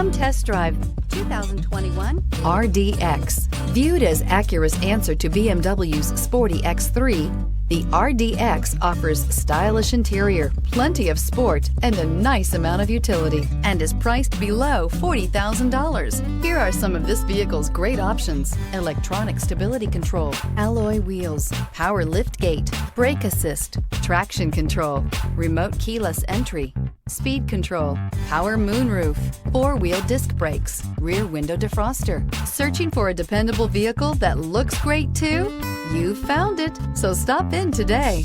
Come test drive 2021 RDX. Viewed as Acura's answer to BMW's sporty X3, the RDX offers stylish interior, plenty of sport, and a nice amount of utility, and is priced below $40,000. Here are some of this vehicle's great options: electronic stability control, alloy wheels, power liftgate, brake assist, traction control, remote keyless entry, speed control, power moonroof, four-wheel disc brakes, rear window defroster. Searching for a dependable vehicle that looks great too? You found it, so stop in today.